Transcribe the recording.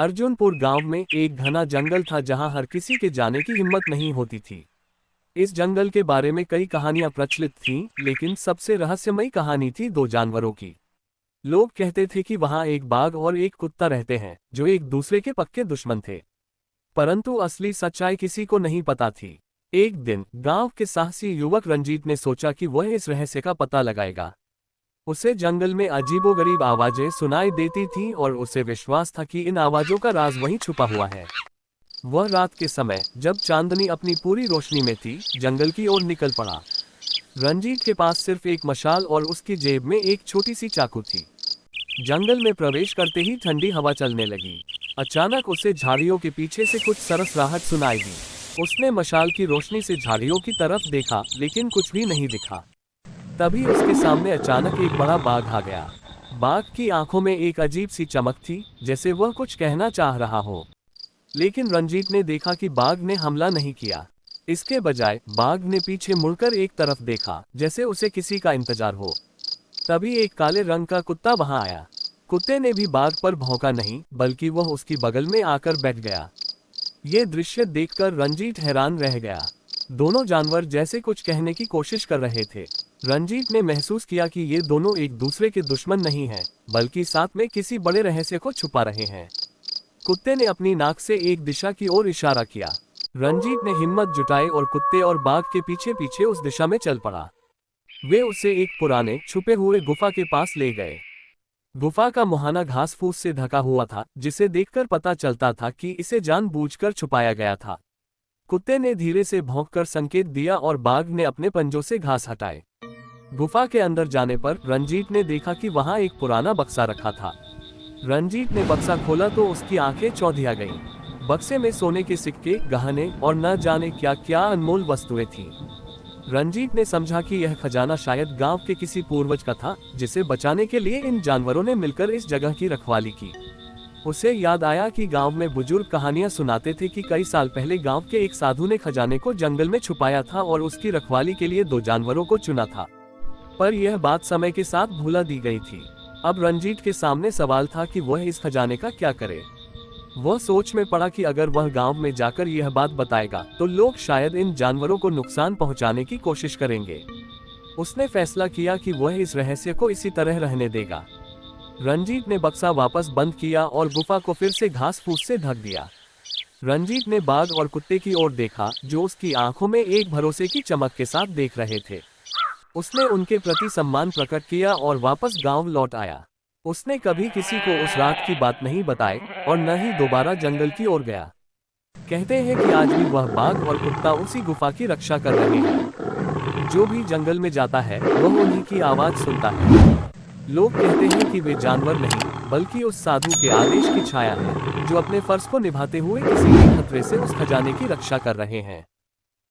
अर्जुनपुर गांव में एक घना जंगल था जहां हर किसी के जाने की हिम्मत नहीं होती थी। इस जंगल के बारे में कई कहानियां प्रचलित थीं, लेकिन सबसे रहस्यमयी कहानी थी दो जानवरों की। लोग कहते थे कि वहां एक बाघ और एक कुत्ता रहते हैं जो एक दूसरे के पक्के दुश्मन थे। परंतु असली सच्चाई किसी को नहीं पता थी। एक दिन गांव के साहसी युवक रंजीत ने सोचा कि वह इस रहस्य का पता लगाएगा। उसे जंगल में अजीबोगरीब आवाजें सुनाई देती थीं और उसे विश्वास था कि इन आवाजों का राज वहीं छुपा हुआ है। वह रात के समय जब चांदनी अपनी पूरी रोशनी में थी, जंगल की ओर निकल पड़ा। रंजीत के पास सिर्फ एक मशाल और उसकी जेब में एक छोटी सी चाकू थी। जंगल में प्रवेश करते ही ठंडी हवा चलने लगी। अचानक उसे झाड़ियों के पीछे से कुछ सरसराहट सुनाई दी। उसने मशाल की रोशनी से झाड़ियों की तरफ देखा, लेकिन कुछ भी नहीं दिखा। तभी उसके सामने अचानक एक बड़ा बाघ आ गया। बाघ की आंखों में एक अजीब सी चमक थी, जैसे वह कुछ कहना चाह रहा हो। लेकिन रंजीत ने देखा कि बाघ ने हमला नहीं किया। इसके बजाय बाघ ने पीछे मुड़कर एक तरफ देखा, जैसे उसे किसी का इंतजार हो। तभी एक काले रंग का कुत्ता वहां आया। कुत्ते ने भी बाघ पर भौंका नहीं, बल्कि वह उसकी बगल में आकर बैठ गया। ये दृश्य देखकर रंजीत हैरान रह गया। दोनों जानवर जैसे कुछ कहने की कोशिश कर रहे थे। रंजीत ने महसूस किया कि ये दोनों एक दूसरे के दुश्मन नहीं हैं, बल्कि साथ में किसी बड़े रहस्य को छुपा रहे हैं। कुत्ते ने अपनी नाक से एक दिशा की ओर इशारा किया। रंजीत ने हिम्मत जुटाई और कुत्ते और बाघ के पीछे पीछे उस दिशा में चल पड़ा। वे उसे एक पुराने छुपे हुए गुफा के पास ले गए। गुफा का मुहाना घास फूस से ढका हुआ था, जिसे देखकर पता चलता था कि इसे जानबूझकर छुपाया गया था। कुत्ते ने धीरे से भौंककर संकेत दिया और बाघ ने अपने पंजों से घास हटाए। गुफा के अंदर जाने पर रंजीत ने देखा कि वहां एक पुराना बक्सा रखा था। रंजीत ने बक्सा खोला तो उसकी आंखें चौंधिया गईं। बक्से में सोने के सिक्के, गहने और न जाने क्या क्या अनमोल वस्तुएं थीं। रंजीत ने समझा कि यह खजाना शायद गांव के किसी पूर्वज का था, जिसे बचाने के लिए इन जानवरों ने मिलकर इस जगह की रखवाली की। उसे याद आया कि गांव में बुजुर्ग कहानियां सुनाते थे कि कई साल पहले गांव के एक साधु ने खजाने को जंगल में छुपाया था और उसकी रखवाली के लिए दो जानवरों को चुना था। पर यह बात समय के साथ भुला दी गई थी। अब रंजीत के सामने सवाल था कि वह इस खजाने का क्या करे। वह सोच में पड़ा कि अगर वह गांव में जाकर यह बात बताएगा तो लोग शायद इन जानवरों को नुकसान पहुंचाने की कोशिश करेंगे। उसने फैसला किया कि वह इस रहस्य को इसी तरह रहने देगा। रंजीत ने बक्सा वापस बंद किया और गुफा को फिर से घास फूस से ढक दिया। रंजीत ने बाघ और कुत्ते की ओर देखा, जो उसकी आंखों में एक भरोसे की चमक के साथ देख रहे थे। उसने उनके प्रति सम्मान प्रकट किया और वापस गांव लौट आया। उसने कभी किसी को उस रात की बात नहीं बताई और न ही दोबारा जंगल की ओर गया। कहते हैं कि आज भी वह बाघ और कुत्ता उसी गुफा की रक्षा कर रहे हैं। जो भी जंगल में जाता है वह उन्हीं की आवाज सुनता है। लोग कहते हैं कि वे जानवर नहीं, बल्कि उस साधु के आदेश की छाया है, जो अपने फर्ज को निभाते हुए किसी भी खतरे से उस खजाने की रक्षा कर रहे हैं।